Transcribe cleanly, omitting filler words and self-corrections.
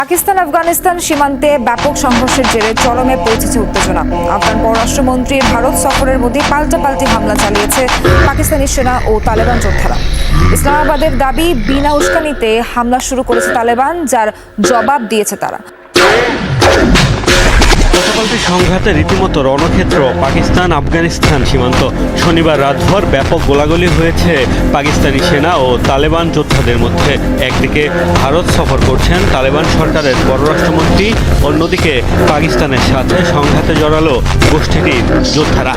পাকিস্তান আফগানিস্তান সীমান্তে ব্যাপক সংঘর্ষের জেরে চরমে পৌঁছেছে উত্তেজনা। আফগান পররাষ্ট্রমন্ত্রীর ভারত সফরের মধ্যে পাল্টাপাল্টি হামলা চালিয়েছে পাকিস্তানি সেনা ও তালেবান যোদ্ধারা। ইসলামাবাদের দাবি, বিনা উস্কানিতে হামলা শুরু করেছে তালেবান, যার জবাব দিয়েছে তারা। গতকালটি সংঘাতে রীতিমতো রণক্ষেত্র পাকিস্তান আফগানিস্তান সীমান্ত। শনিবার রাতভর ব্যাপক গোলাগুলি হয়েছে পাকিস্তানি সেনা ও তালেবান যোদ্ধাদের মধ্যে। একদিকে ভারত সফর করছেন তালেবান সরকারের পররাষ্ট্রমন্ত্রী, অন্যদিকে পাকিস্তানের সাথে সংঘাতে জড়ালো গোষ্ঠীটির যোদ্ধারা।